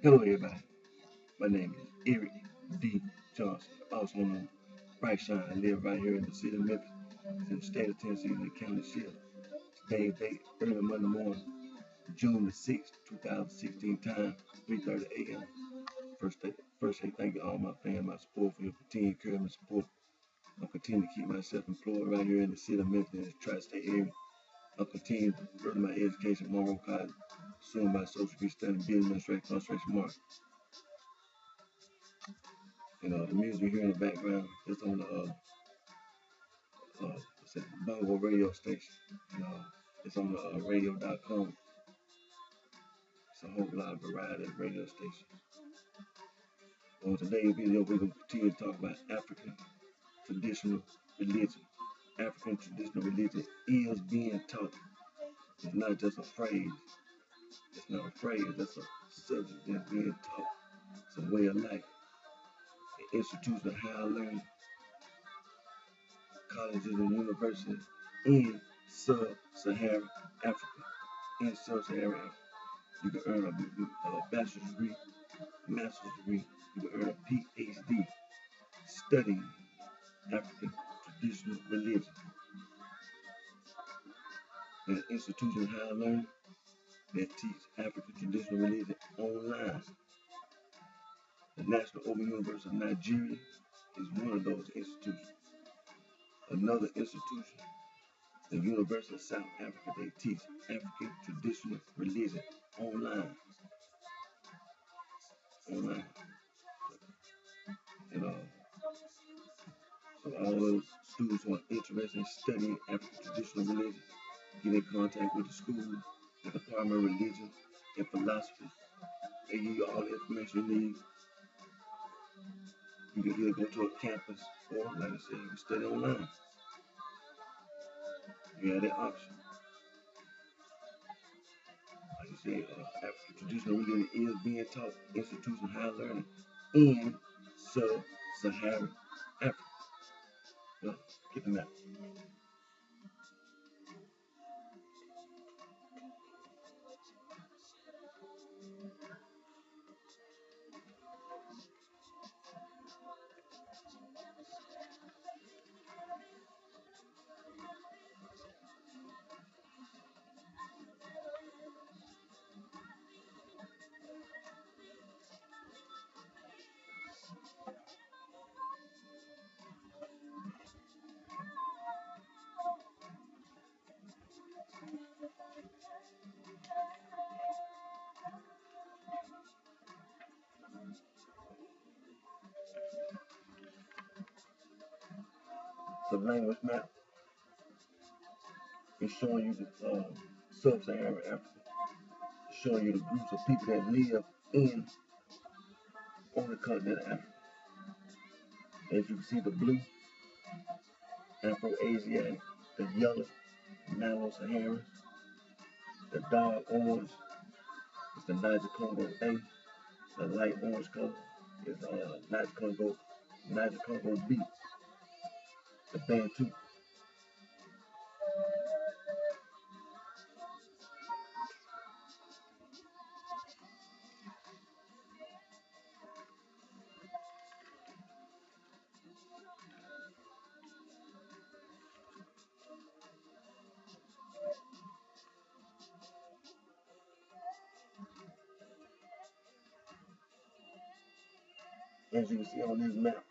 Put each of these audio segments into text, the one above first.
Hello, everybody. My name is Eric D. Johnson, also known as BrightShine. I live right here in the city of Memphis, in the state of Tennessee, in the county ship. Today's date, early Monday morning, June the 6th, 2016, time 3:30 a.m. First, thank you all my fans, my support for your continued encouragement support. I'll continue to keep myself employed right here in the city of Memphis, in the tri-state area. I'll continue to further my education at Monroe College, pursuing my social studies, business administration, concentration market. The music you hear in the background is on the it's a Bongo radio station. It's on the radio.com. It's a whole lot of variety of radio stations. On today's video, we're going to continue to talk about African traditional religion. African traditional religion is being taught. It's not just a phrase. It's not a phrase. That's a subject that's being taught. It's a way of life. An institution of higher learning, colleges and universities in sub-Saharan Africa. In sub-Saharan Africa, you can earn a bachelor's degree, master's degree. You can earn a PhD studying African traditional religion. An institution of higher learning that teach African traditional religion online. The National Open University of Nigeria is one of those institutions. Another institution, the University of South Africa, they teach African traditional religion online. Online. So all those students who are interested in studying African traditional religion, get in contact with the school, the Department of Religion and Philosophy. They give you all the information you need. You can either go to a campus or, like I said, you can study online. You have that option. Like I said, African traditional religion is being taught institution of higher learning in sub-Saharan Africa. Get the map. The language map is showing you the sub-Saharan Africa. It's showing you the groups of people that live on the continent of Africa. As you can see, the blue, Afro-Asiatic, the yellow, Nilo-Saharan, the dark orange is the Niger-Congo A, the light orange color is Niger-Congo B, the Bantu. As you can see on this map,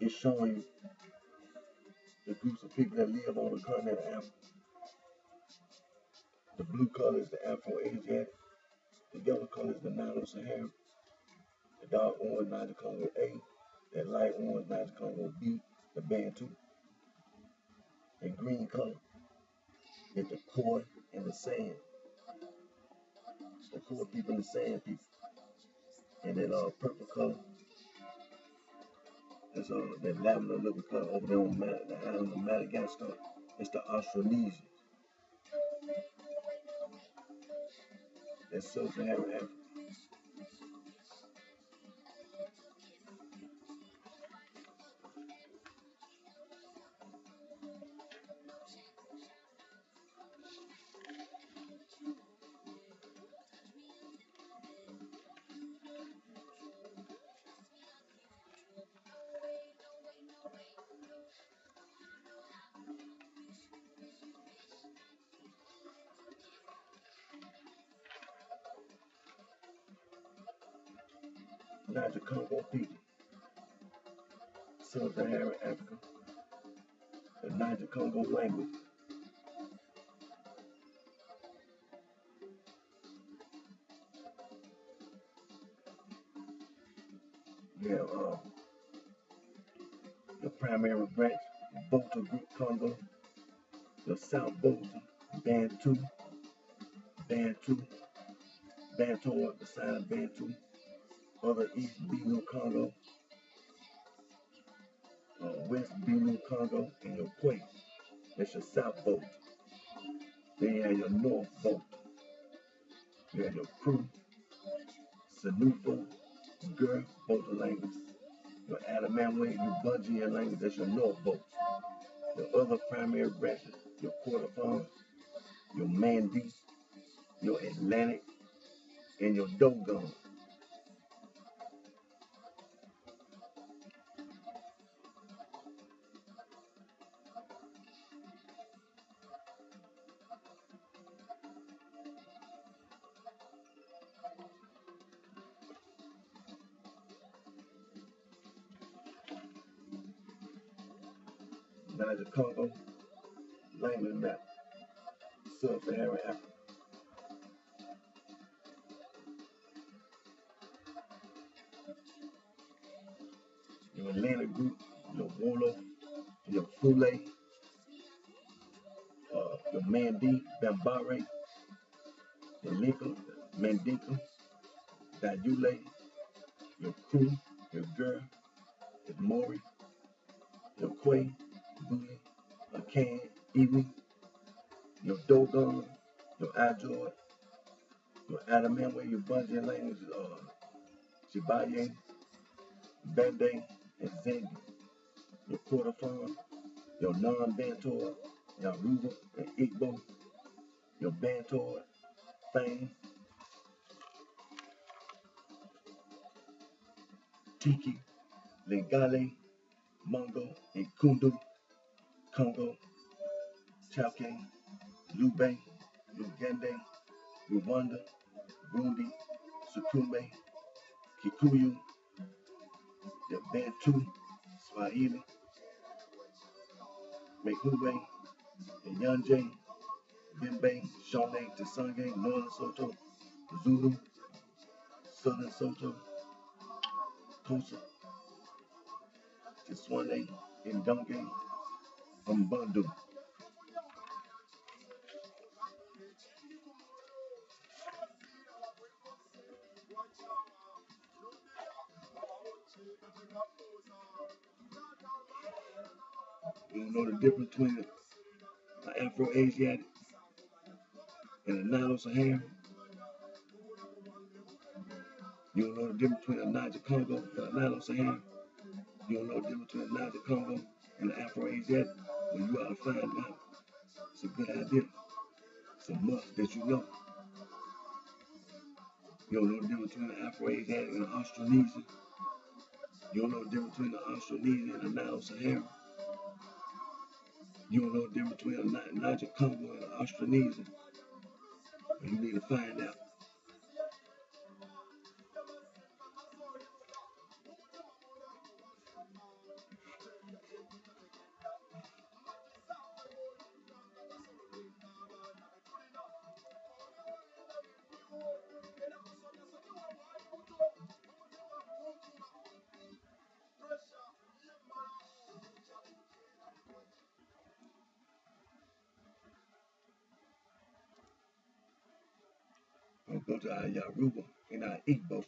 it's showing you the groups of people that live on the continent of Africa. The blue color is the Afro-Asiatic, the yellow color is the Nilo-Saharan, the dark orange Niger-Congo A, the light orange Niger-Congo B, the Bantu. The green color is the Khoi and the Sand. The Khoi people and the Sand people. And that purple color is that lavender looking color over there on the island of Madagascar. It's the Austronesians. That's sub-Saharan Africa. Niger Congo people, Sub-Saharan Africa, the Niger Congo language. You have the primary branch, Volta Group Congo, the South Volta, Bantu, Bantu, Bantoid, besides Bantu, other East Benu Congo, West Benu Congo, and your Quay. That's your South Volta. Then you have your North Volta. You have your Kru, Sanufo, Gur, Volta language. Your Adamamwe, your Bungian language, that's your North Volta. Your other primary branches, your Kordofan, your Mandi, your Atlantic, and your Dogon. Niger Congo, language map, Sub-Saharan Africa. Your Atlantic group, your Wolo, your Fule, your Mandi, Bambare, your Linka, Mandinka, Dayule, your Kru, your Gur, your Mori, your Quay, Buli, Akan, Iwi, your Dogon, your Ajoy, your Adamamwe, your Bungian language, Chibaye, Bende, and Zendi, your Kordofan, your non-Bantoid, Yaruba and Igbo, your Bantoid, Fang, Tiki, Lingale, Mongo, and Kundu, Congo, Chauke, Lube, Lugende, Rwanda, Burundi, Sukume, Kikuyu, the Bantu, Swahili, Mekube, and Yanje, Bimbe, Shone, Tisange, Northern Soto, Zulu, Southern Soto, Kosa, Tiswane, Ndonge, Mbundu. You don't know the difference between the Afro-Asiatic and the Nilo-Saharan. You don't know the difference between the Niger Congo and the Nilo-Saharan. You don't know the difference between the Niger Congo and the Afro-Asiatic. Well, you ought to find out. It's a good idea. It's a must that you know. You don't know the difference between the Afro-Asiatic and the Austronesian. You don't know the difference between the Austronesian and the Nilo-Saharan. You don't know the difference between the Niger Congo and the Austronesian. Well, you need to find out. We'll go to our Yoruba and our Igbo.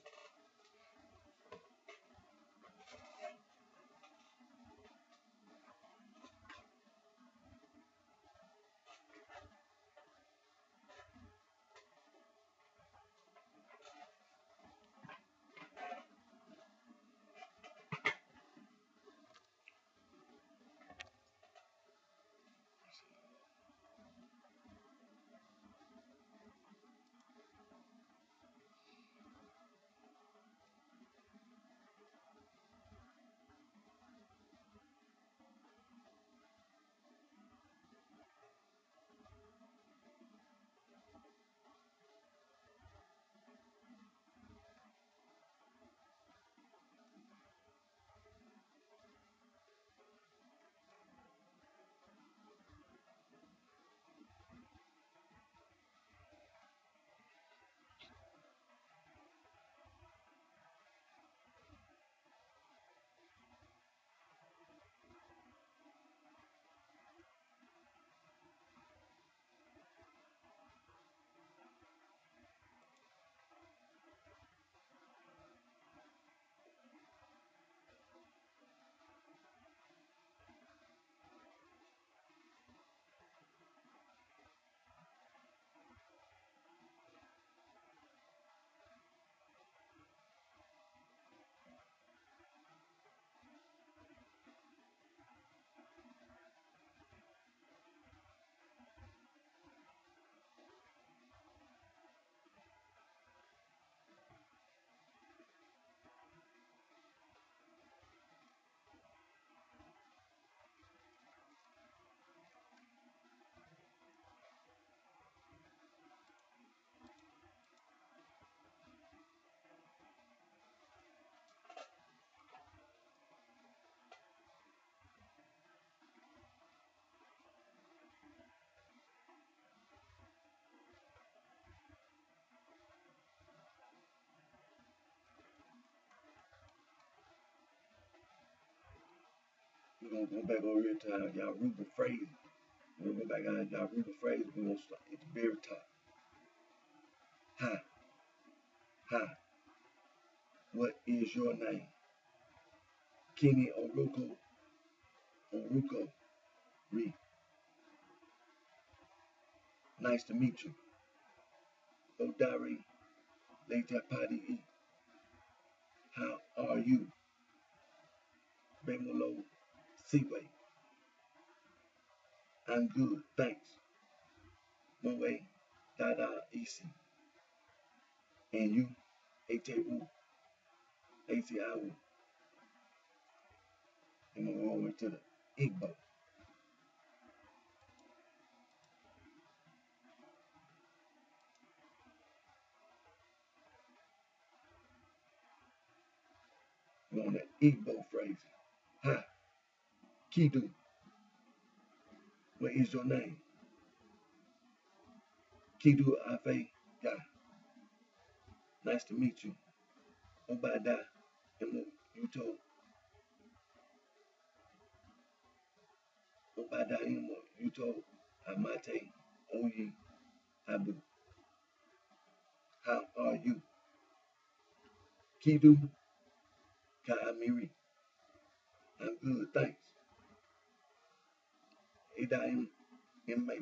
We're gonna go back over here to our Yaruba phrase. We're gonna go back on Yaruba phrase. We're gonna start at the very top. Hi, hi. What is your name? Kenny Oruko, Re. Nice to meet you. Odari, Leta Padi E. How are you? Bemolo, Seaway. I'm good, thanks. Moe, Dada, Isi. And you, Atewu, Atiawu. And we'll go over to the Igbo. We're on the Igbo phrase. Hi, Kidu. What is your name? Kidu Afe Ga. Nice to meet you. Obada Emo Yuto. Obada Emo Yuto Amate Oyi Abu. How are you? Kidu Kaamiri. I'm good, thanks. Ida in May.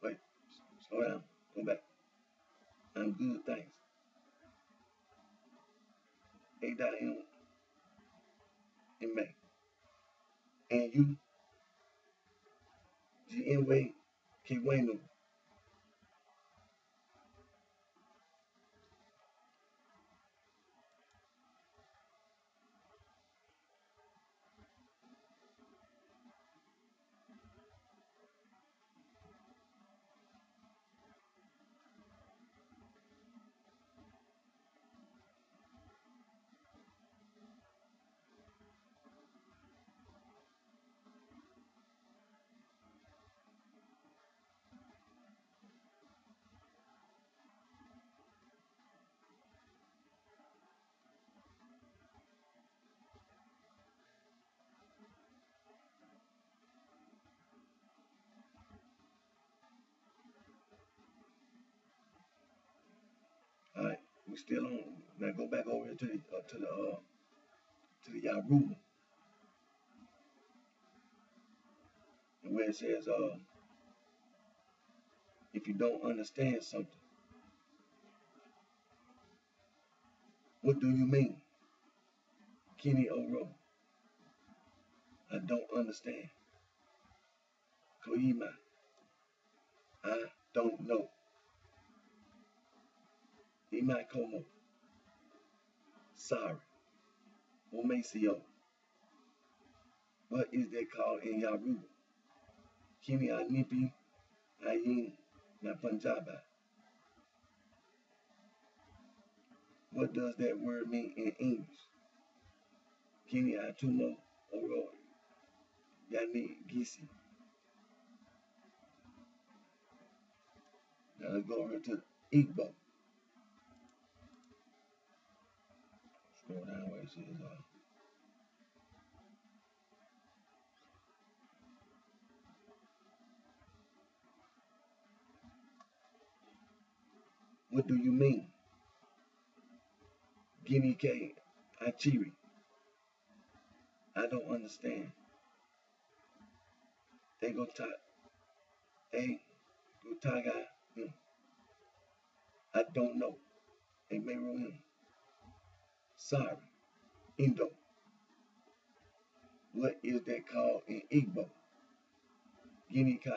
Wait, slow down. Go back. I'm good, thanks. Ida in May. And you, GNW Kiwenu. All right, we still on. Now go back over to the Yaruba, and where it says if you don't understand something, what do you mean? Kenny Oro, I don't understand. Koima, I don't know. Imai Como, sorry. Omesio, what is that called in Yaruba? Kenny Anipi, Ayin, Na Punjaba. What does that word mean in English? Kenny Atumo, Oro, Yani Gisi. Now let's go over to Igbo. Scroll down where it says, what do you mean? Guinea K Achiri. I don't understand. They go taga him. I don't know. They may rule him. Sorry. Indo. What is that called in Igbo? Guinea K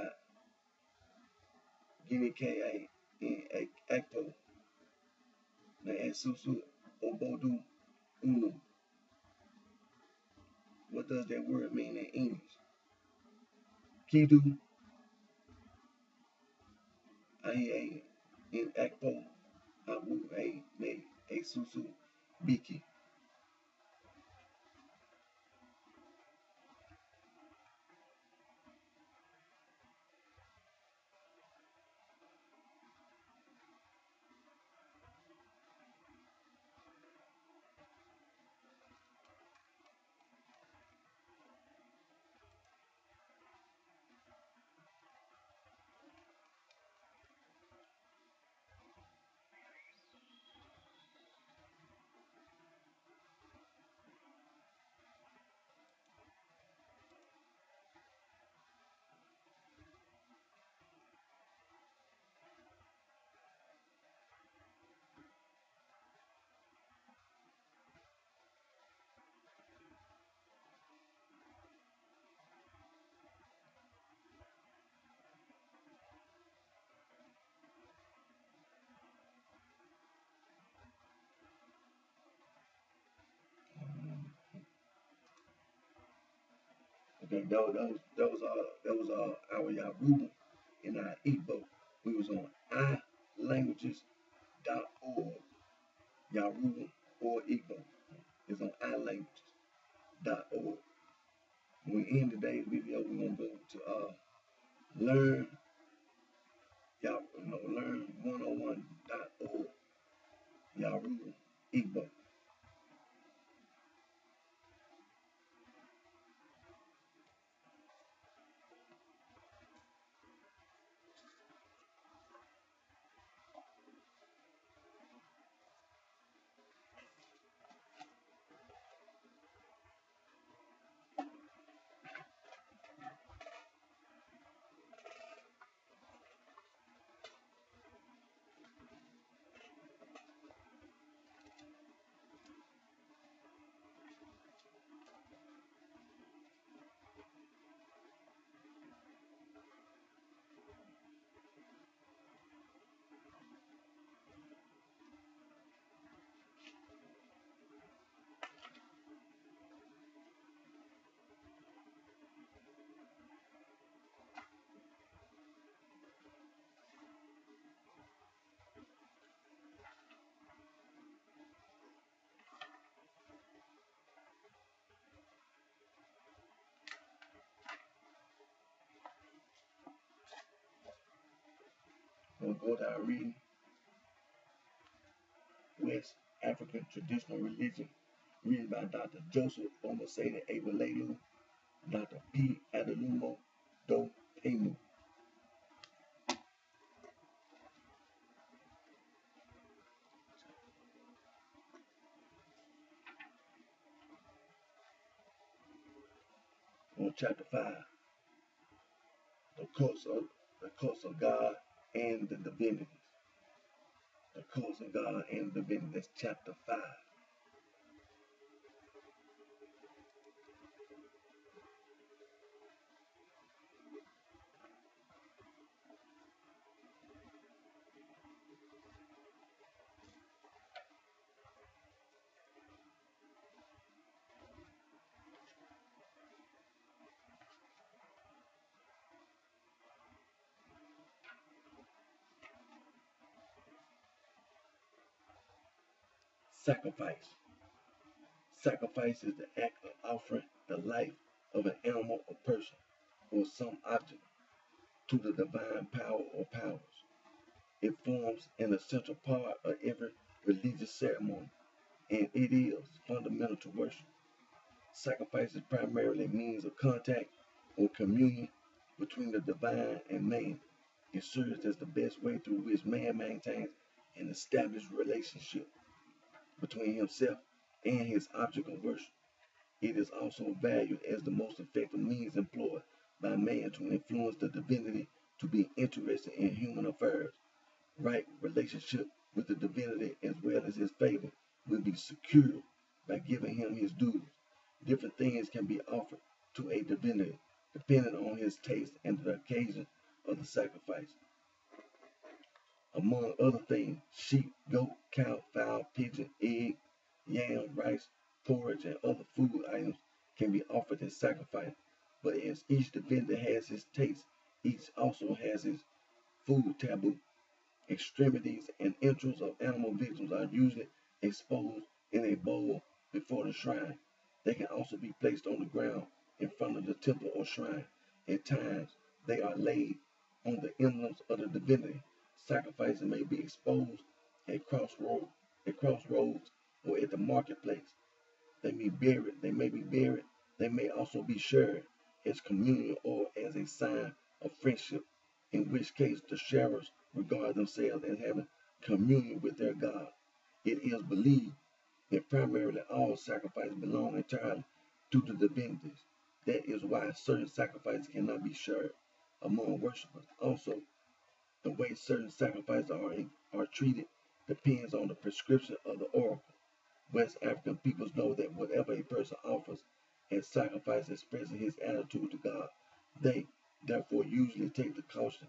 in Acto. Na Susu Obodu Unu. What does that word mean in English? Kidu I in Akpo Abu a Susu Biki. Okay, that was our Yaruba and our Igbo. We was on ilanguages.org. Yaruba or Igbo is on ilanguages.org. When we end today's video, we're gonna go to learn learn 101.org. Yaruba Igbo. We'll go to our reading. West African Traditional Religion, written by Dr. Joseph Omaseda Abalelu, Dr. P. Adalumo Do Pemu. On chapter 5, the cults of God and the divinities. The cults of God and the divinities. That's chapter 5. Sacrifice. Sacrifice is the act of offering the life of an animal or person or some object to the divine power or powers. It forms an essential part of every religious ceremony, and it is fundamental to worship. Sacrifice is primarily a means of contact or communion between the divine and man. It serves as the best way through which man maintains an established relationship between himself and his object of worship. It is also valued as the most effective means employed by man to influence the divinity to be interested in human affairs. Right relationship with the divinity as well as his favor will be secured by giving him his dues. Different things can be offered to a divinity depending on his taste and the occasion of the sacrifice. Among other things, sheep, goat, cow, fowl, pigeon, egg, yam, rice, porridge, and other food items can be offered as sacrifice. But as each divinity has his taste, each also has his food taboo. Extremities and entrails of animal victims are usually exposed in a bowl before the shrine. They can also be placed on the ground in front of the temple or shrine. At times, they are laid on the emblems of the divinity. Sacrifices may be exposed at crossroads, or at the marketplace. They may be buried. They may also be shared as communion or as a sign of friendship, in which case the sharers regard themselves as having communion with their God. It is believed that primarily all sacrifices belong entirely to the divinities. That is why certain sacrifices cannot be shared among worshippers. Also, the way certain sacrifices are treated depends on the prescription of the oracle. West African peoples know that whatever a person offers as sacrifice expresses his attitude to God. They, therefore, usually take the caution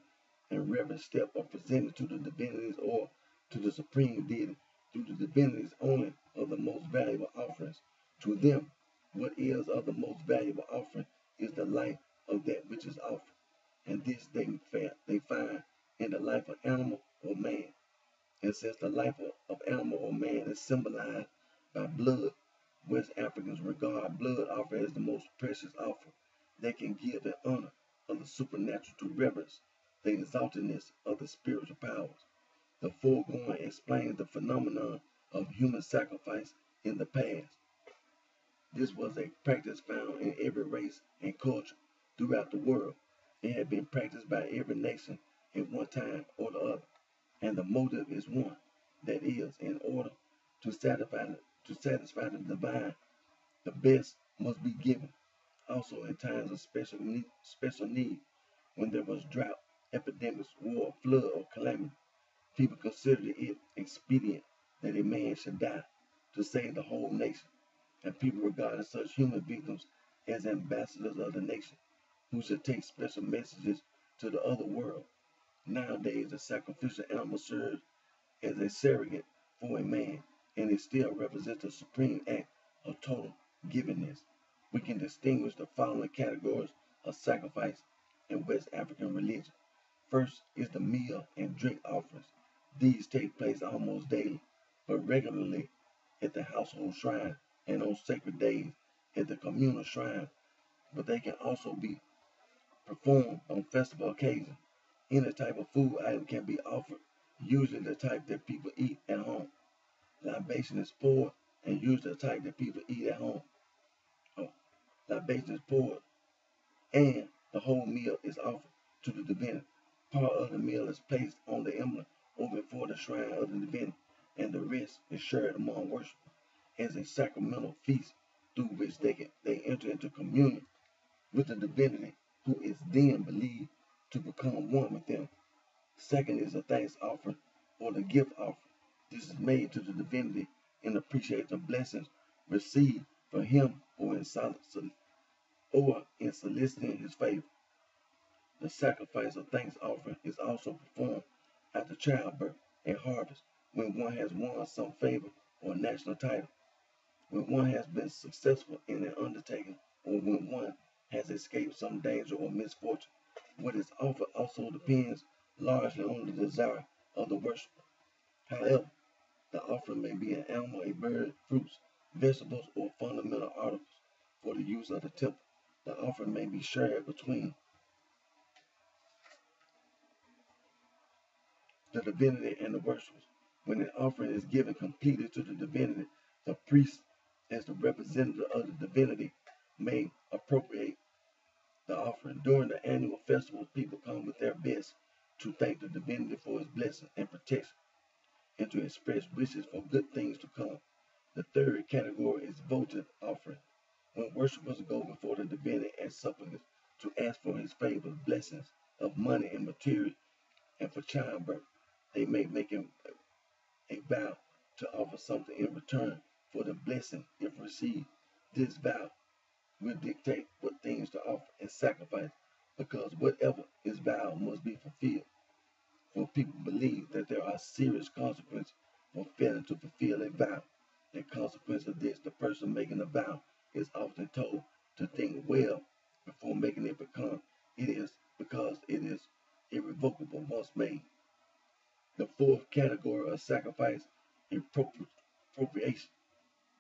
and reverent step of presenting to the divinities or to the supreme deity through the divinities only of the most valuable offerings. To them, what is of the most valuable offering is the life of that which is offered, and this they find in the life of animal or man. And since the life of animal or man is symbolized by blood, West Africans regard blood offering as the most precious offer. They can give the honor of the supernatural to reverence the exaltedness of the spiritual powers. The foregoing explains the phenomenon of human sacrifice in the past. This was a practice found in every race and culture throughout the world. It had been practiced by every nation at one time or the other, and the motive is one, that is, in order to satisfy the divine, the best must be given. Also, in times of special need, when there was drought, epidemics, war, flood, or calamity, people considered it expedient that a man should die to save the whole nation, and people regarded such human victims as ambassadors of the nation, who should take special messages to the other world. Nowadays, the sacrificial animal serves as a surrogate for a man, and it still represents the supreme act of total givenness. We can distinguish the following categories of sacrifice in West African religion. First is the meal and drink offerings. These take place almost daily, but regularly at the household shrine and on sacred days at the communal shrine, but they can also be performed on festival occasions. Any type of food item can be offered, usually the type that people eat at home. Libation is poured, and usually the type that people eat at home. Oh, libation is poured, and the whole meal is offered to the divinity. Part of the meal is placed on the emblem or before the shrine of the divinity, and the rest is shared among worshippers as a sacramental feast through which they enter into communion with the divinity, who is then believed to become one with them. Second is a thanks offering or the gift offering. This is made to the divinity in appreciation of blessings received from him or in soliciting his favor. The sacrifice of thanks offering is also performed after childbirth and harvest, when one has won some favor or national title, when one has been successful in an undertaking, or when one has escaped some danger or misfortune. What is offered also depends largely on the desire of the worshiper. However, the offering may be an animal, a bird, fruits, vegetables, or fundamental articles for the use of the temple. The offering may be shared between the divinity and the worshippers. When an offering is given completely to the divinity, the priest, as the representative of the divinity, may appropriate the offering. During the annual festival, people come with their best to thank the divinity for his blessing and protection, and to express wishes for good things to come. The third category is votive offering. When worshippers go before the divinity as supplicants to ask for his favor, blessings of money and material, and for childbirth, they may make a vow to offer something in return for the blessing if received. This vow will dictate what things to offer and sacrifice, because whatever is vowed must be fulfilled. For people believe that there are serious consequences for failing to fulfill a vow. In consequence of this, the person making a vow is often told to think well before making it, because it is irrevocable once made. The fourth category of sacrifice is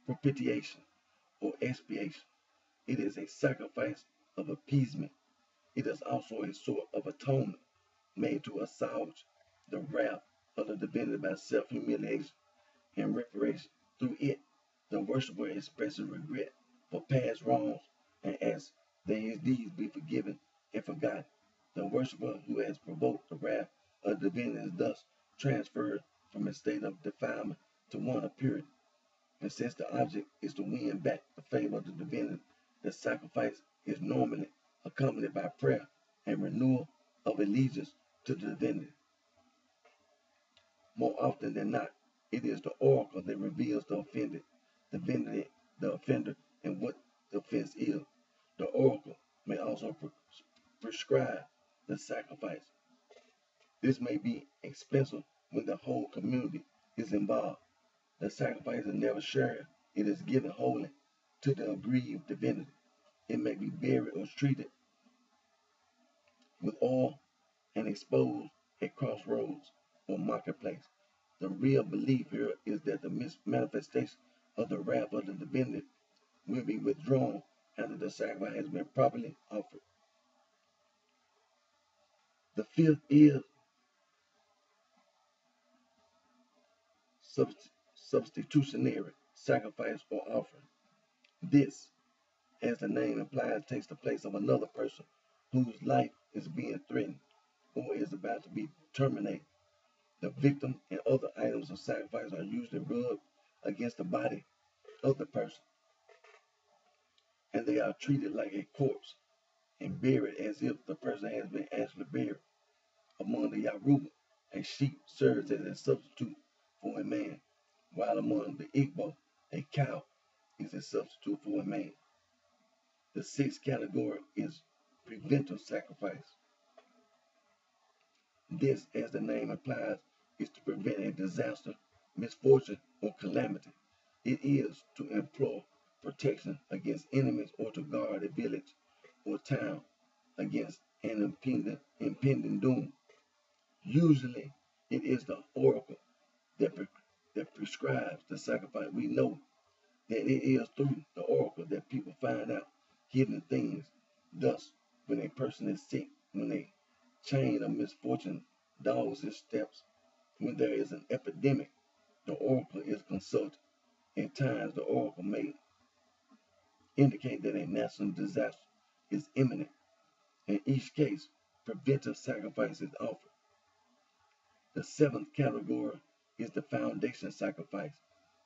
propitiation, or expiation. It is a sacrifice of appeasement. It is also a sort of atonement made to assuage the wrath of the divinity by self-humiliation and reparation. Through it, the worshiper expresses regret for past wrongs and asks that his deeds be forgiven and forgotten. The worshiper who has provoked the wrath of the divinity is thus transferred from a state of defilement to one of purity. And since the object is to win back the favor of the divinity, the sacrifice is normally accompanied by prayer and renewal of allegiance to the divinity. More often than not, it is the oracle that reveals the offender, and what the offense is. The oracle may also prescribe the sacrifice. This may be expensive when the whole community is involved. The sacrifice is never shared. It is given wholly to the aggrieved divinity. It may be buried or treated with oil and exposed at crossroads or marketplace. The real belief here is that the manifestation of the wrath of the divinity will be withdrawn after the sacrifice has been properly offered. The fifth is substitutionary sacrifice or offering. This, as the name implies, takes the place of another person whose life is being threatened or is about to be terminated. The victim and other items of sacrifice are usually rubbed against the body of the person, and they are treated like a corpse and buried as if the person has been actually buried. Among the Yoruba, a sheep serves as a substitute for a man, while among the Igbo, a cow is a substitute for a man. The sixth category is preventive sacrifice. This, as the name implies, is to prevent a disaster, misfortune, or calamity. It is to implore protection against enemies or to guard a village or town against an impending doom. Usually, it is the oracle that prescribes the sacrifice. We know that it is through the oracle that people find out hidden things. Thus, when a person is sick, when a chain of misfortune dogs his steps, when there is an epidemic, the oracle is consulted. At times, the oracle may indicate that a national disaster is imminent. In each case, preventive sacrifice is offered. The seventh category is the foundation sacrifice.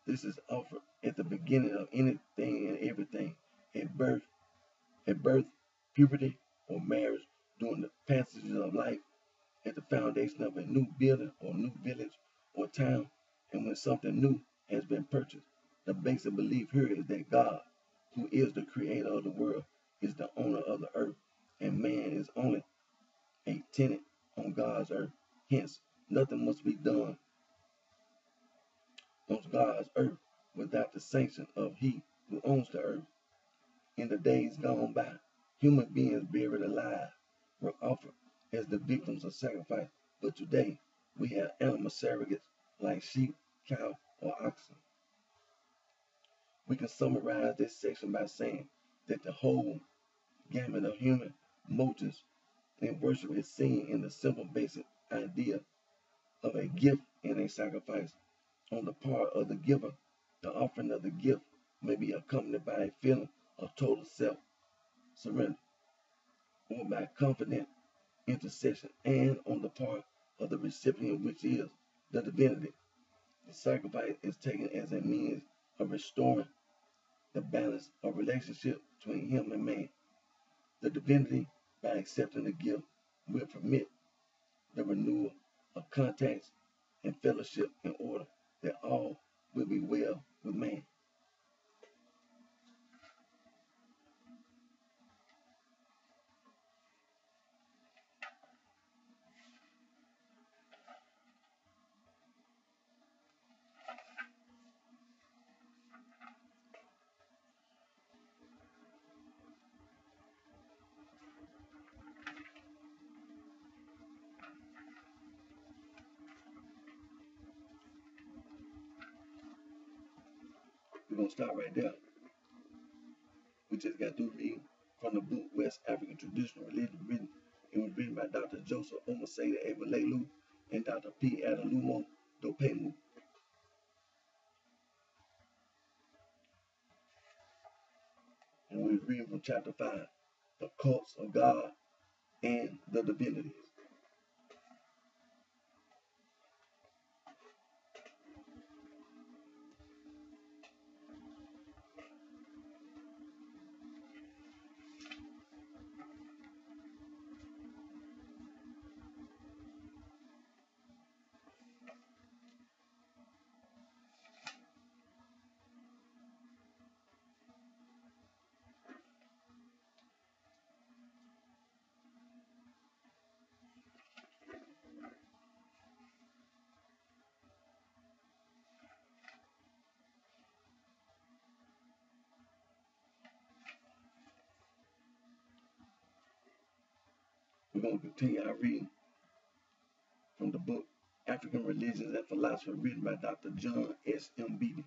This is offered at the beginning of anything and everything, at birth, puberty, or marriage, during the passages of life, at the foundation of a new building or new village or town, and when something new has been purchased. The basic belief here is that God, who is the creator of the world, is the owner of the earth, and man is only a tenant on God's earth. Hence, nothing must be done on God's earth without the sanction of He who owns the earth. In the days gone by, human beings buried alive were offered as the victims of sacrifice, but today we have animal surrogates like sheep, cow, or oxen. We can summarize this section by saying that the whole gamut of human motives in worship is seen in the simple basic idea of a gift and a sacrifice. On the part of the giver, the offering of the gift may be accompanied by a feeling of total self-surrender or by confident intercession, and on the part of the recipient, which is the divinity, the sacrifice is taken as a means of restoring the balance of relationship between him and man. The divinity, by accepting the gift, will permit the renewal of contacts and fellowship in order that all will be well with man. We're going to start right there. We just got through reading from the book West African Traditional Religion. It was written by Dr. Joseph Omaseda Ebalelu and Dr. P. Adalumo Dopemu. And we're reading from chapter 5, the cults of God and the divinities. We're going to continue our reading from the book African Religions and Philosophy, written by Dr. John S. M. Beebe.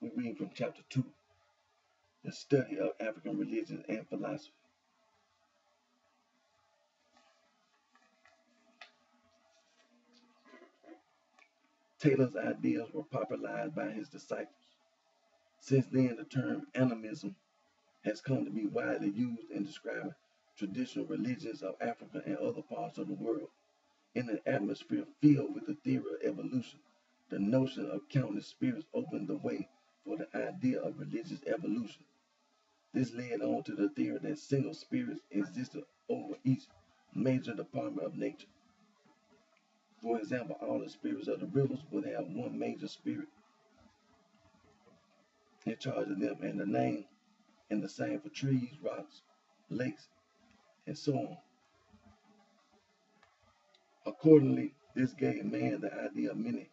We read from chapter 2, the study of African religions and philosophy. Taylor's ideas were popularized by his disciples. Since then, the term animism has come to be widely used in describing traditional religions of Africa and other parts of the world. In an atmosphere filled with the theory of evolution, the notion of countless spirits opened the way for the idea of religious evolution. This led on to the theory that single spirits existed over each major department of nature. For example, all the spirits of the rivers would have one major spirit in charge of them, and the name and the same for trees, rocks, lakes, and so on. Accordingly, this gave man the idea of many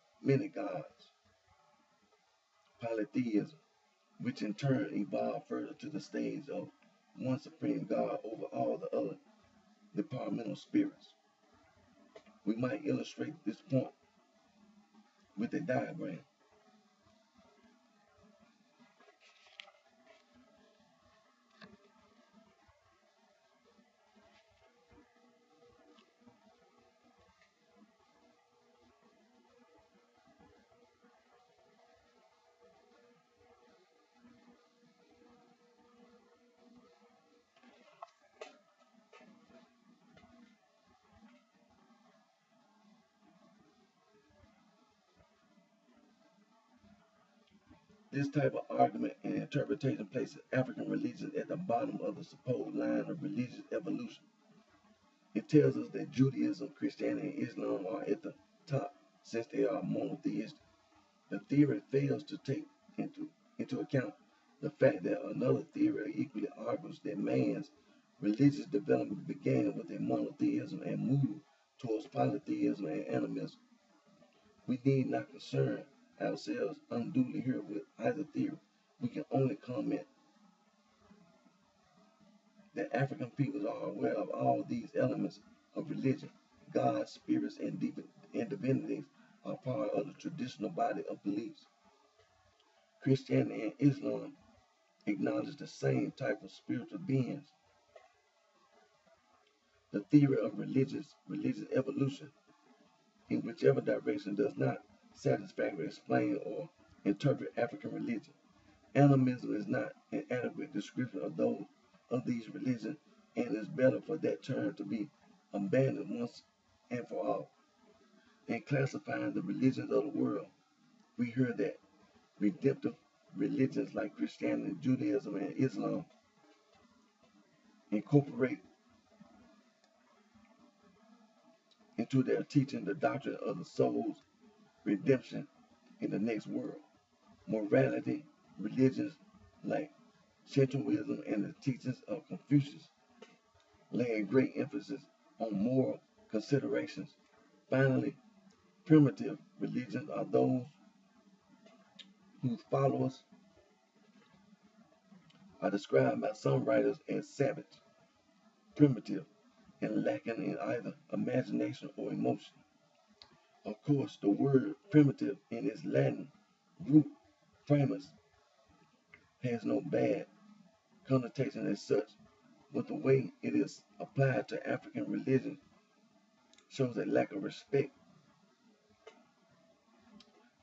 gods, polytheism, which in turn evolved further to the stage of one supreme God over all the other departmental spirits. We might illustrate this point with a diagram. This type of argument and interpretation places African religions at the bottom of the supposed line of religious evolution. It tells us that Judaism, Christianity, and Islam are at the top since they are monotheistic. The theory fails to take into account the fact that another theory equally argues that man's religious development began with a monotheism and moved towards polytheism and animism. We need not concern ourselves unduly here with either theory. We can only comment that African peoples are aware of all these elements of religion. Gods, spirits, and divinities are part of the traditional body of beliefs. Christianity and Islam acknowledge the same type of spiritual beings. The theory of religious evolution in whichever direction does not satisfactorily explain or interpret African religion. Animism is not an adequate description of these religions, and it is better for that term to be abandoned once and for all. In classifying the religions of the world, we hear that redemptive religions like Christianity, Judaism, and Islam incorporate into their teaching the doctrine of the soul's redemption in the next world. Morality religions like Shintoism and the teachings of Confucius lay a great emphasis on moral considerations. Finally, primitive religions are those whose followers are described by some writers as savage, primitive, and lacking in either imagination or emotion. Of course, the word primitive in its Latin root, primus, has no bad connotation as such, but the way it is applied to African religion shows a lack of respect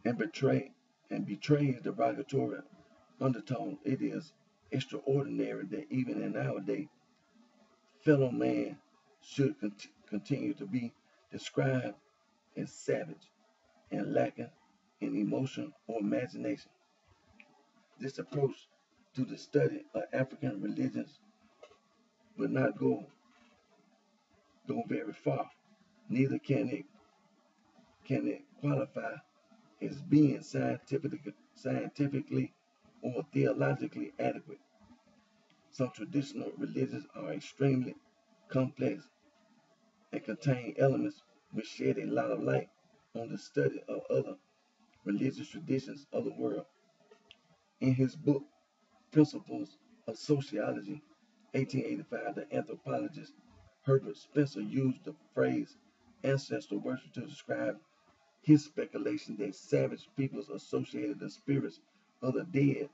and betrays derogatory undertone. It is extraordinary that even in our day, fellow man should continue to be described as savage and lacking in emotion or imagination. This approach to the study of African religions will not go very far. Neither can it qualify as being scientifically or theologically adequate. Some traditional religions are extremely complex and contain elements which shed a lot of light on the study of other religious traditions of the world. In his book, Principles of Sociology, 1885, the anthropologist Herbert Spencer used the phrase ancestor worship to describe his speculation that savage peoples associated the spirits of the dead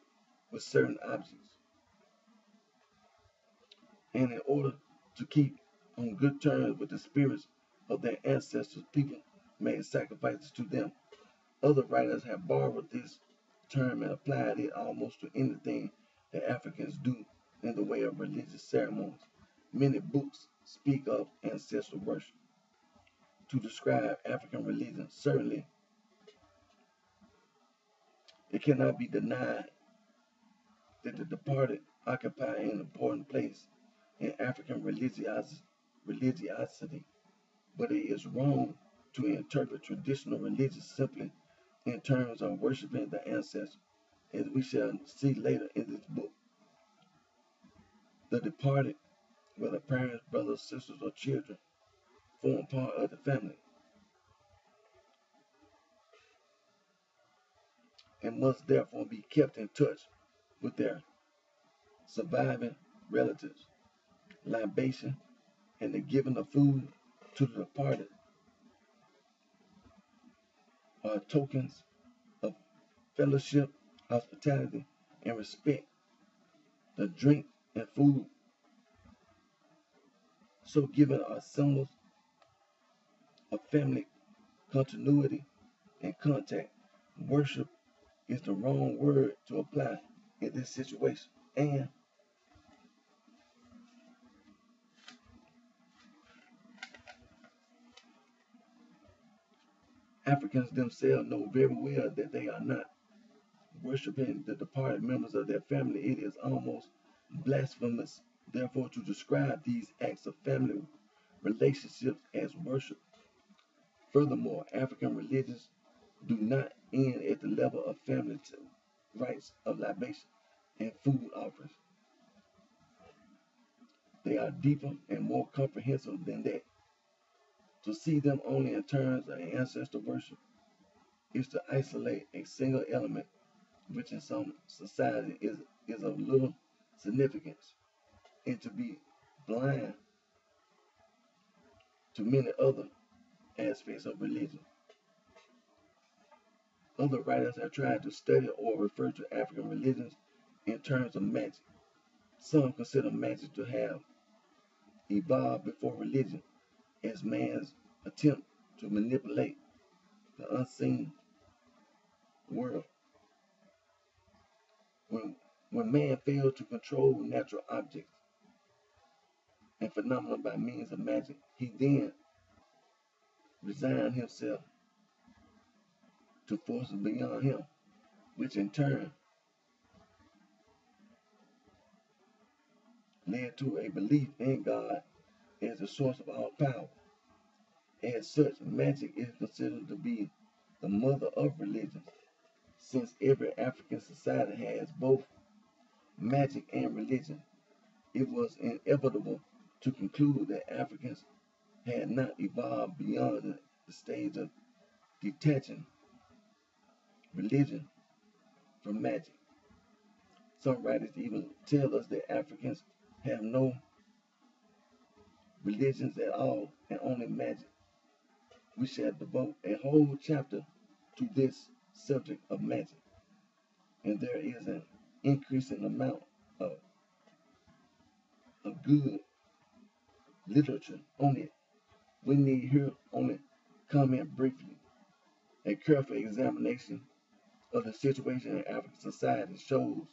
with certain objects, and in order to keep on good terms with the spirits of their ancestors, people made sacrifices to them. Other writers have borrowed this term and applied it almost to anything that Africans do in the way of religious ceremonies. Many books speak of ancestral worship to describe African religion. Certainly, it cannot be denied that the departed occupy an important place in African religiosity, but it is wrong to interpret traditional religion simply in terms of worshiping the ancestors, as we shall see later in this book. The departed, whether parents, brothers, sisters, or children, form part of the family and must therefore be kept in touch with their surviving relatives. Libation and the giving of food to the departed are tokens of fellowship, hospitality, and respect. The drink and food so given are symbols of family continuity and contact. Worship is the wrong word to apply in this situation, and Africans themselves know very well that they are not worshiping the departed members of their family. It is almost blasphemous, therefore, to describe these acts of family relationships as worship. Furthermore, African religions do not end at the level of family rites of libation and food offerings. They are deeper and more comprehensive than that. To see them only in terms of ancestor worship is to isolate a single element, which in some societies is of little significance, and to be blind to many other aspects of religion. Other writers have tried to study or refer to African religions in terms of magic. Some consider magic to have evolved before religion as man's attempt to manipulate the unseen world. When man failed to control natural objects and phenomena by means of magic, he then resigned himself to forces beyond him, which in turn led to a belief in God as the source of all power. As such, magic is considered to be the mother of religion, since every African society has both magic and religion. It was inevitable to conclude that Africans had not evolved beyond the stage of detaching religion from magic. Some writers even tell us that Africans have no religions at all and only magic. We shall devote a whole chapter to this subject of magic, and there is an increasing amount of good literature on it. We need here only comment briefly. A careful examination of the situation in African society shows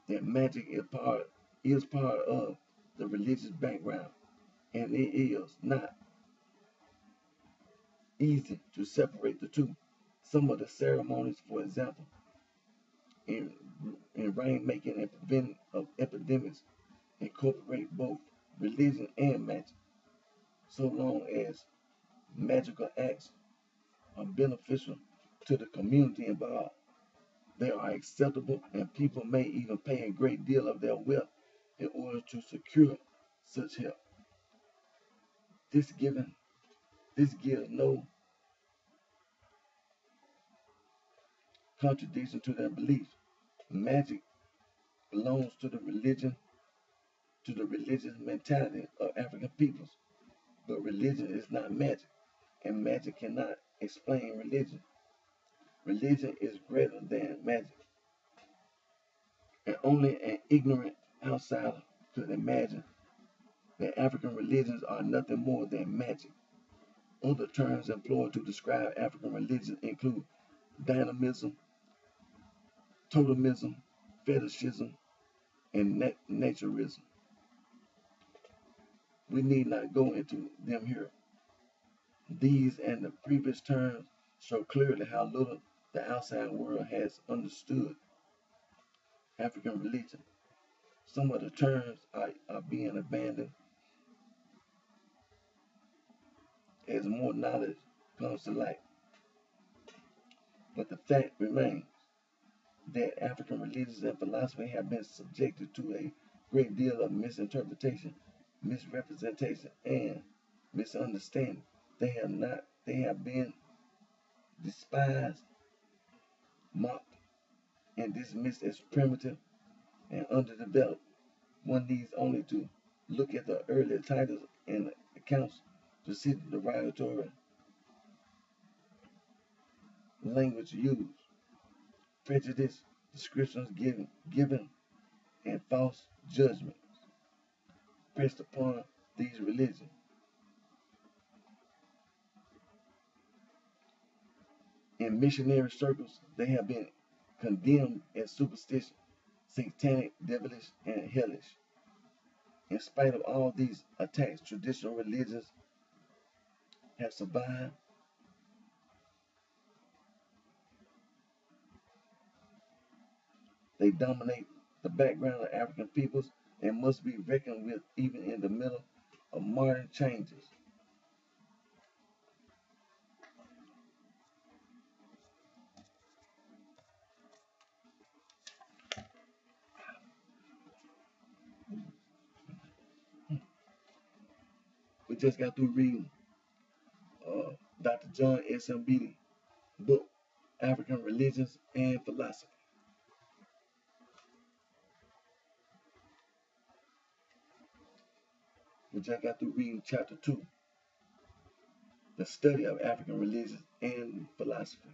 that magic is part of the religious background, and it is not easy to separate the two. Some of the ceremonies, for example, in rainmaking and preventing of epidemics, incorporate both religion and magic, so long as magical acts are beneficial to the community involved. They are acceptable, and people may even pay a great deal of their wealth in order to secure such help. This given this gives no contradiction to their beliefs. Magic belongs to the religious mentality of African peoples, but religion is not magic, and magic cannot explain religion. Religion is greater than magic, and only an ignorant outsider could imagine that African religions are nothing more than magic. Other terms employed to describe African religions include dynamism, totemism, fetishism, and naturism. We need not go into them here. These and the previous terms show clearly how little the outside world has understood African religion. Some of the terms are being abandoned as more knowledge comes to light. But the fact remains that African religions and philosophy have been subjected to a great deal of misinterpretation, misrepresentation, and misunderstanding. They have been despised, mocked, and dismissed as primitive and underdeveloped. One needs only to look at the earlier titles and accounts to see the derogatory language used, prejudice, descriptions given, and false judgments pressed upon these religions. In missionary circles, they have been condemned as superstitious, satanic, devilish, and hellish. In spite of all these attacks, traditional religions have survived. They dominate the background of African peoples and must be reckoned with even in the middle of modern changes. We just got through reading Dr. John S. M. Beatty book, African Religions and Philosophy. We just got through reading chapter 2, the study of African religions and philosophy.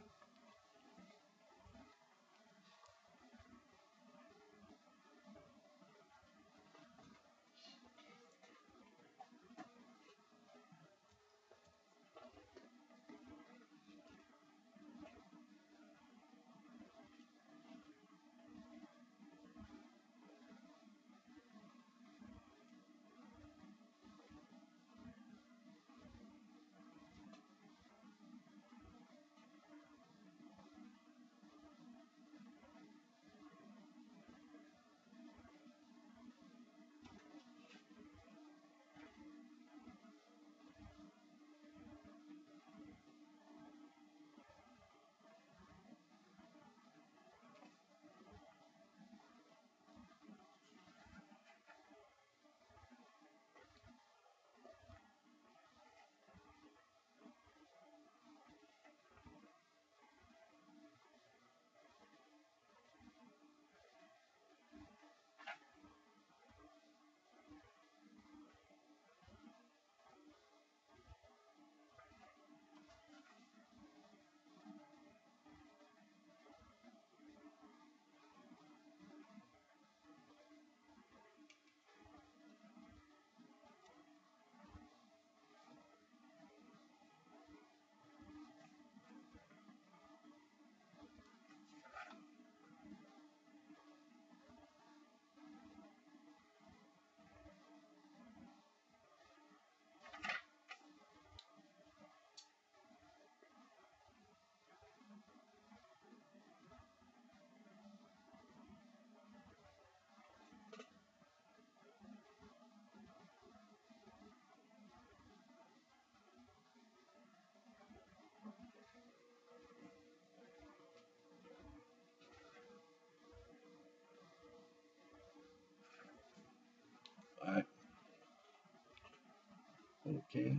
Okay,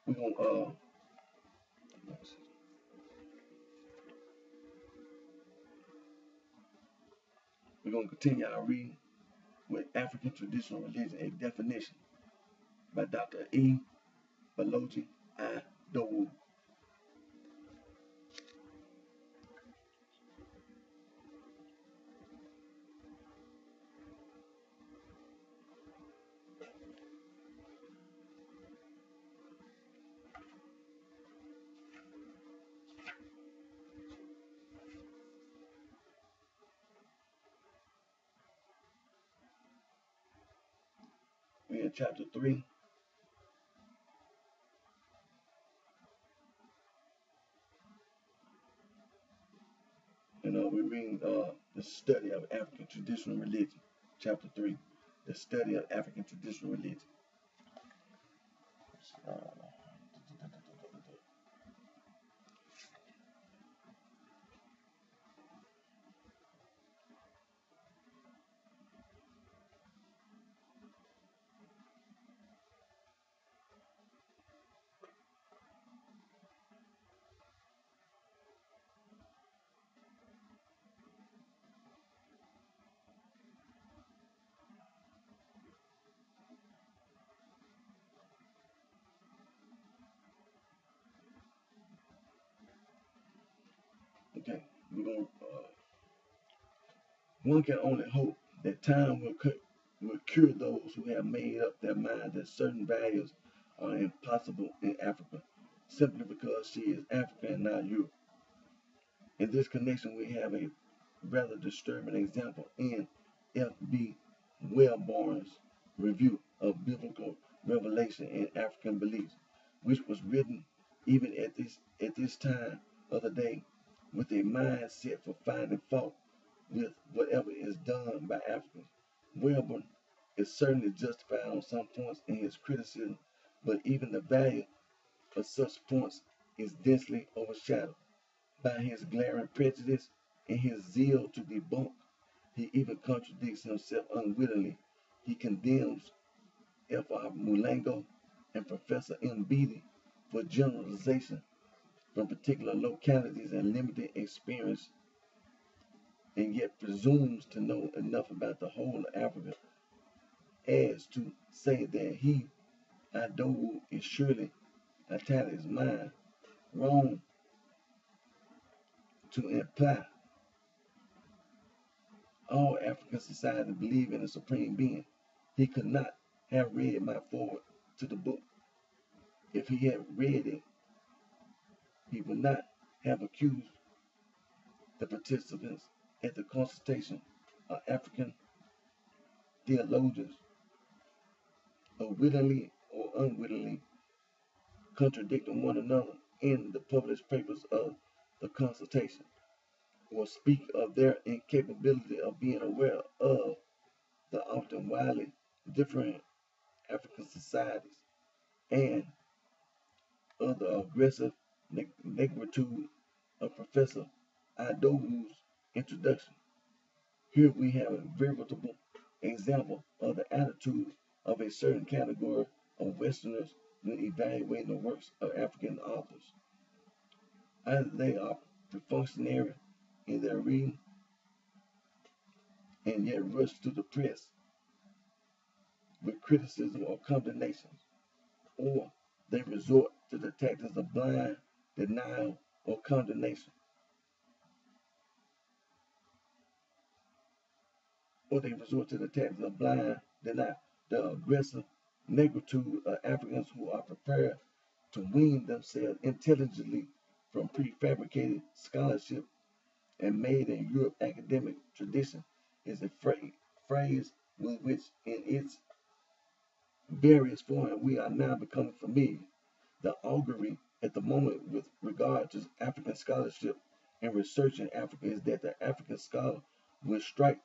we're gonna continue our reading with African Traditional Religion, a definition by Dr. E. Balochi Adowu. We're in chapter 3, and we're reading the study of African Traditional Religion, chapter 3, the study of African Traditional Religion. Okay, we're going. One can only hope that time will cure those who have made up their mind that certain values are impossible in Africa, simply because she is African and not Europe. In this connection, we have a rather disturbing example in F.B. Wellborn's review of biblical revelation and African beliefs, which was written even at this time of the day with a mindset for finding fault with whatever is done by Africans. Wellborn is certainly justified on some points in his criticism, but even the value of such points is densely overshadowed by his glaring prejudice and his zeal to debunk. He even contradicts himself unwittingly. He condemns F.R. Mulango and Professor M. Beatty for generalization from particular localities and limited experience, and yet presumes to know enough about the whole of Africa as to say that he, Adowu, is surely, italics mind, wrong to imply all African societies believe in a supreme being. He could not have read my foreword to the book. If he had read it, he would not have accused the participants at the consultation of African theologians of wittingly or unwittingly contradicting one another in the published papers of the consultation, or speak of their incapability of being aware of the often widely different African societies and of the aggressive negritude of Professor Adowu's introduction. Here we have a veritable example of the attitude of a certain category of Westerners when evaluating the works of African authors. Either they are perfunctory in their reading and yet rush to the press with criticism or condemnation, or they resort to the tactics of blind denial or condemnation, the aggressive negritude of Africans who are prepared to wean themselves intelligently from prefabricated scholarship and made in Europe academic tradition is a phrase with which in its various forms we are now becoming familiar. The augury at the moment with regard to African scholarship and research in Africa is that the African scholar will strike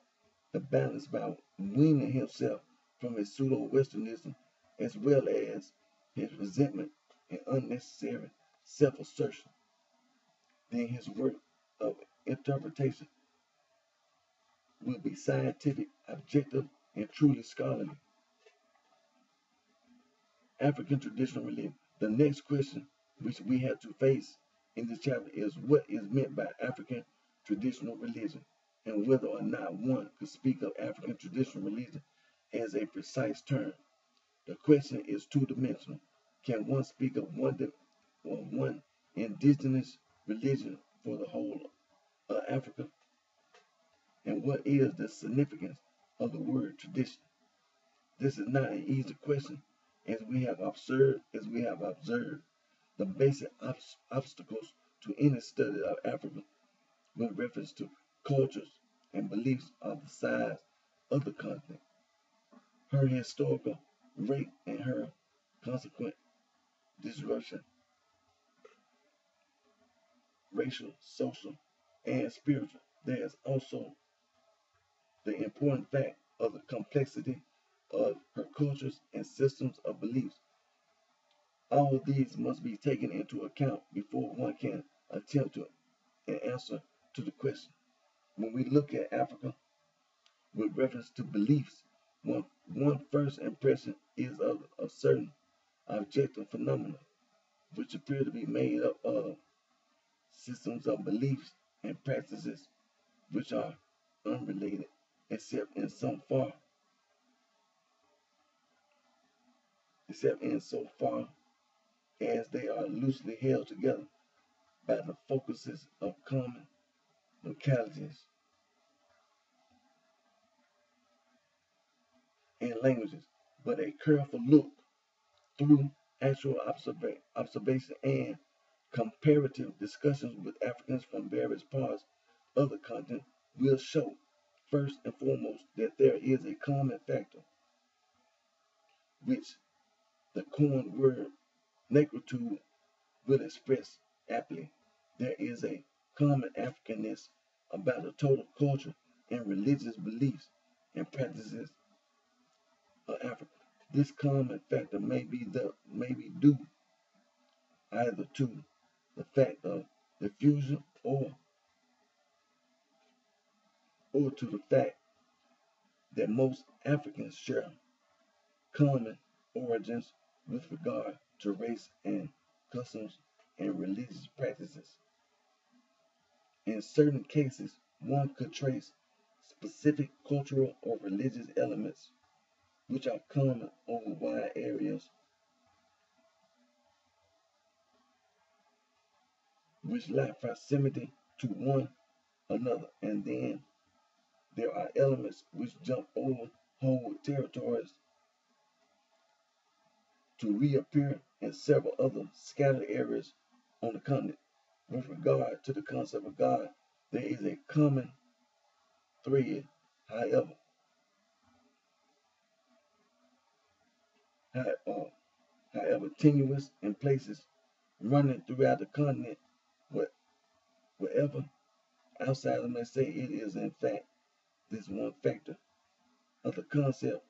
the balance by weaning himself from his pseudo-Westernism as well as his resentment and unnecessary self-assertion. Then his work of interpretation will be scientific, objective, and truly scholarly. African traditional religion. The next question which we have to face in this chapter is what is meant by African traditional religion, and whether or not one could speak of African traditional religion as a precise term. The question is two-dimensional. Can one speak of one indigenous religion for the whole of Africa? And what is the significance of the word tradition? This is not an easy question, as we have observed. The basic obstacles to any study of Africa with reference to cultures and beliefs are the size of the continent, her historical rate, and her consequent disruption, racial, social, and spiritual. There is also the important fact of the complexity of her cultures and systems of beliefs. All of these must be taken into account before one can attempt to an answer to the question. When we look at Africa with reference to beliefs, one first impression is of a certain objective phenomena, which appear to be made up of systems of beliefs and practices which are unrelated, except in so far as they are loosely held together by the focuses of common localities and languages. But a careful look through actual observation and comparative discussions with Africans from various parts of the continent will show, first and foremost, that there is a common factor which the corn word negritude will express aptly. There is a common Africanness about the total culture and religious beliefs and practices of Africa. This common factor may be due either to the fact of diffusion or to the fact that most Africans share common origins with regard to race and customs and religious practices. In certain cases, one could trace specific cultural or religious elements which are common over wide areas, which lack proximity to one another, and then there are elements which jump over whole territories to reappear in several other scattered areas on the continent. With regard to the concept of God, there is a common thread, however, tenuous in places, running throughout the continent. Wherever outsiders may say it is, in fact, this one factor of the concept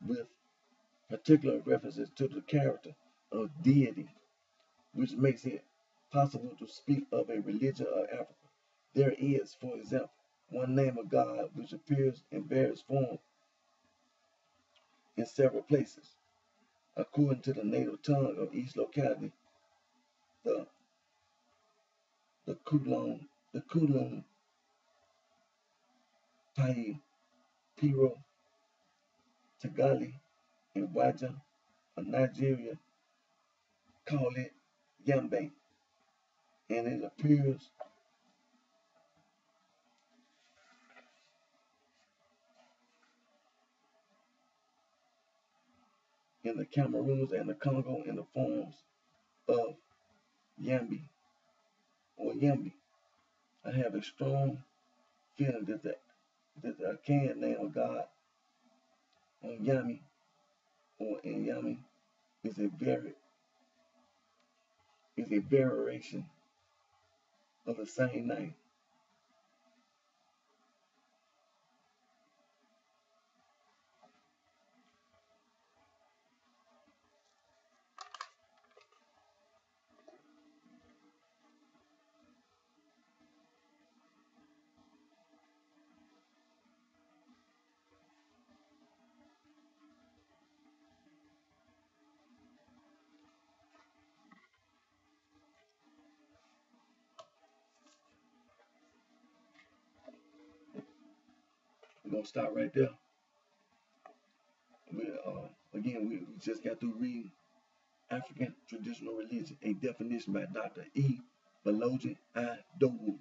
with particular references to the character of deity, which makes it possible to speak of a religion of Africa. There is, for example, one name of God which appears in various forms in several places. According to the native tongue of each locality, the Kulum, Pai, Piro, Tagali, and Waja of Nigeria call it Yambe, and it appears in the Cameroons and the Congo in the forms of Yambi or Yambi. I have a strong feeling that the Akan name of God on Yami or in Yami is a variation of the same name. We're gonna start right there. Again, we just got through reading African Traditional Religion, a definition by Dr. E. Baloji Adowu.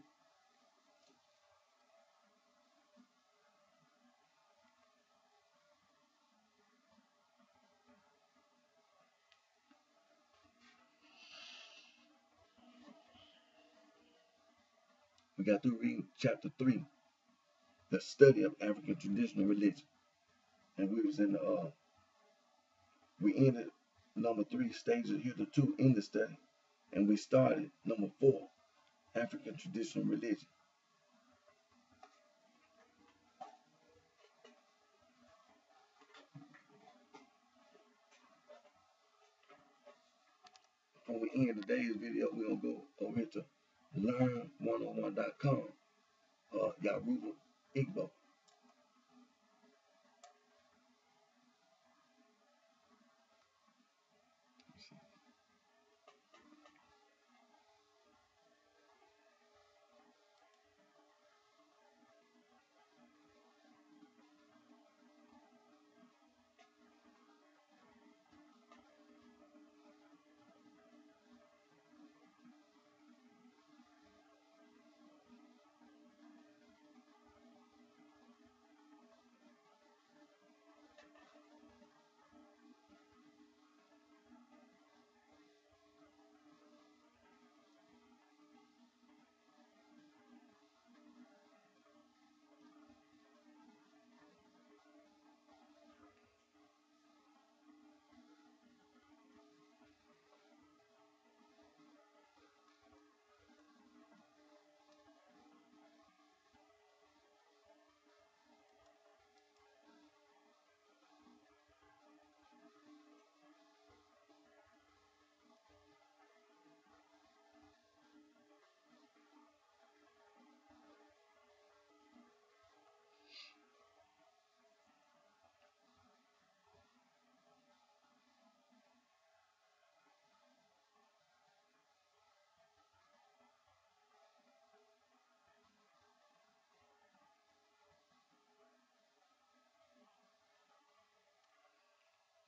We got through reading chapter 3, the study of African traditional religion. And we was in the we ended number 3, stages hitherto in the study. And we started number 4, African traditional religion. Before we end today's video, we're gonna go over here to learn101.com, Yaruba Igbo.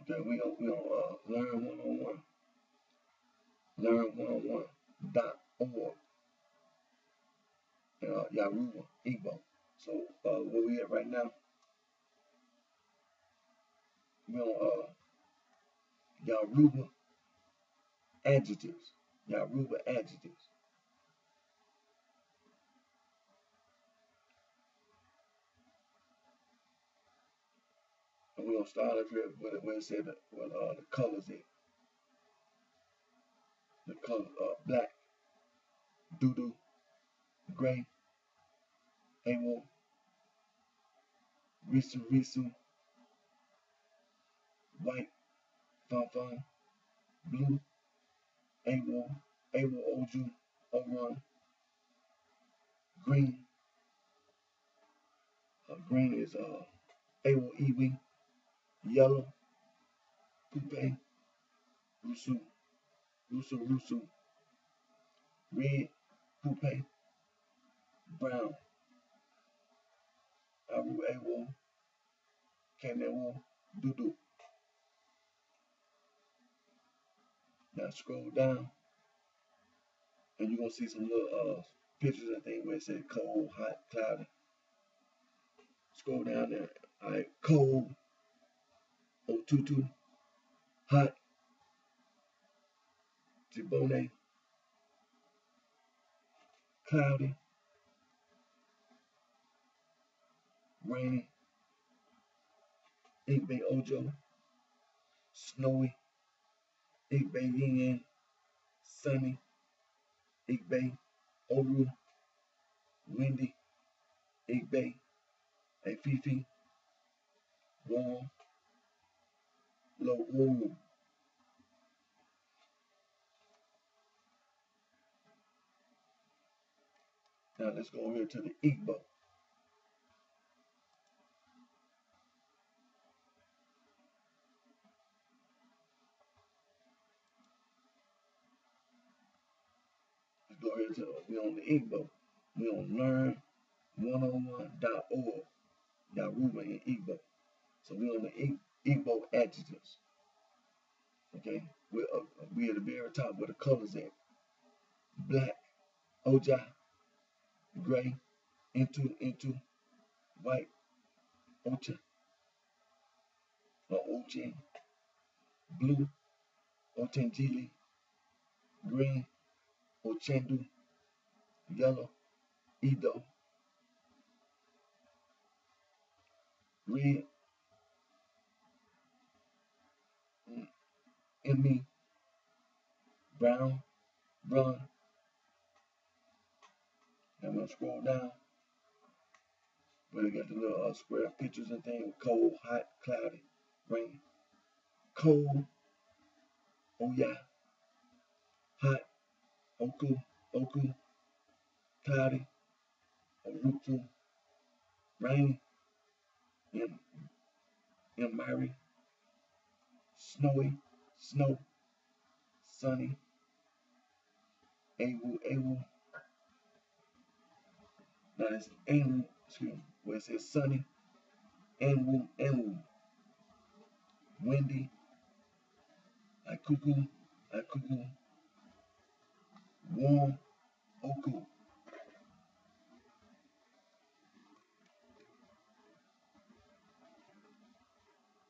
Okay, we gonna learn101.org, Yaruba Igbo. So where we at right now, we on Yaruba adjectives. Yaruba adjectives. And we're gonna start up here where it said what the colors is. The color black, doo-doo, gray, awo, risu risu, white, fun, blue, awo, oju, oran, green. Green is awo iwi, yellow, pupe, rusu, rusu, red, pupe, brown, aru awo, kanewo, dudu. Now scroll down, and you're gonna see some little pictures, I think, where it said cold, hot, cloudy. Scroll down there. All right, cold, otutu, hot, jibone, cloudy, rainy, igbe ojo, snowy, igbe yin, sunny, igbe oru, windy, igbe afifi, warm, low oru. Now let's go over here to the Igbo. Let's go over here to we on the Igbo. We on learn101.org. Yoruba, and Igbo. So we're on the Igbo adjectives. Okay, we're at the very top where the colors at. Black, oja, gray, into, white, ocha, or oche, blue, otengili, green, ochendu, yellow, ido, red, emi, brown, blonde. And we'll scroll down where they got the little square pictures and things. Cold, hot, cloudy, rain. Cold, oh yeah. Hot, oku, oku, cloudy, oruku, rainy, and miry, snowy, snow, sunny, awu. Now it's awu, excuse me, where it says sunny, awu, windy, ikuku, warm, oku.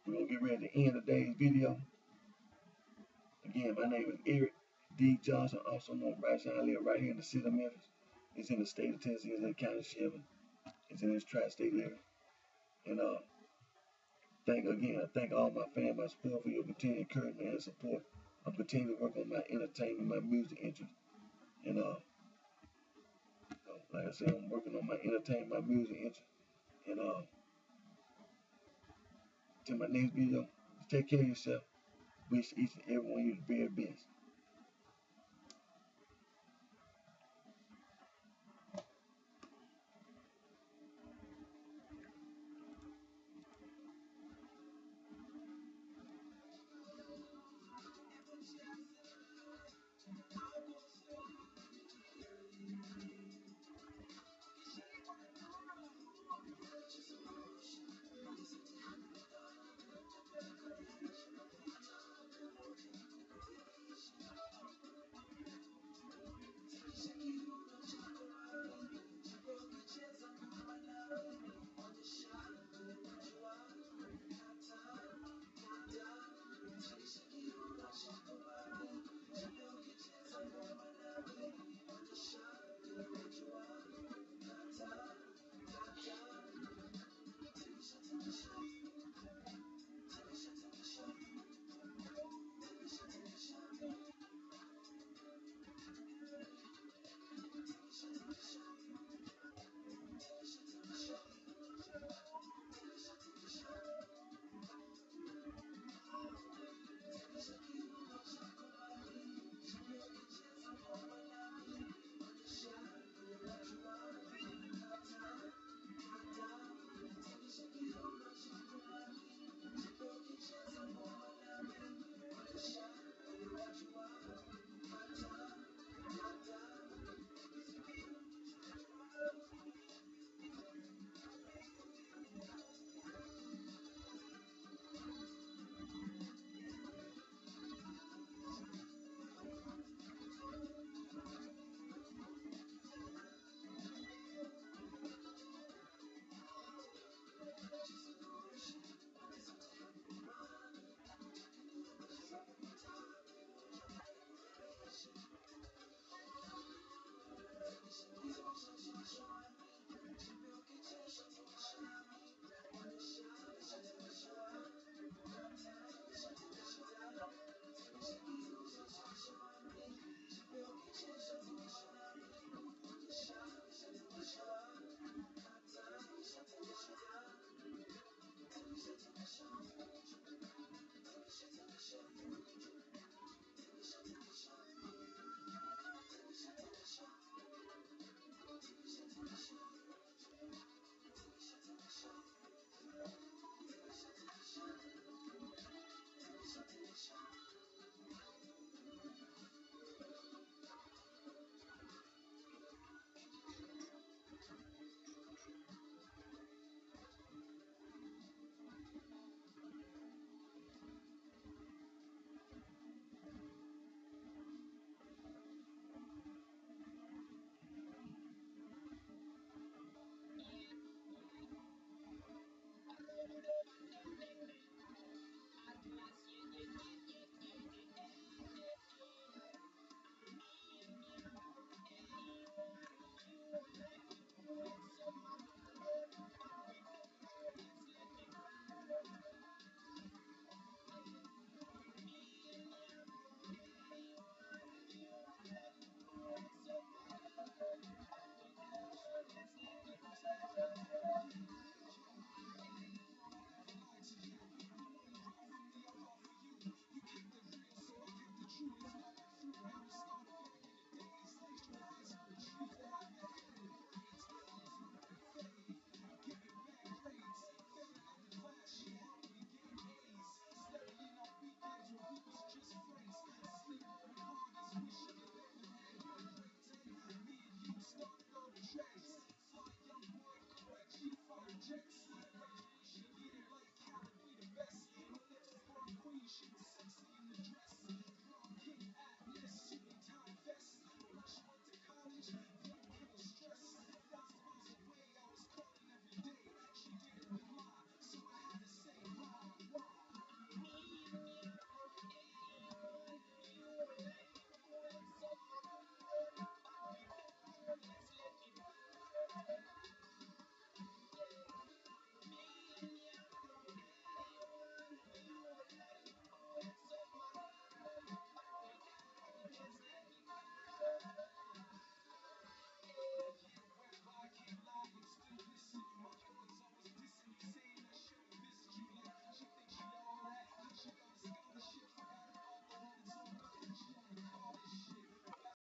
We're gonna get ready to end today's video. Again, my name is Eric D. Johnson, also known as BrightShine. I live right here in the city of Memphis. It's in the state of Tennessee, it's in the county of Shelby. It's in this tri-state area. And I thank all my fans, my support for your continued encouragement and support. I'm continuing to work on my entertainment, my music interest. And like I said, I'm working on my entertainment, my music interest. And till my next video, take care of yourself. Wish each and every one of you the very best.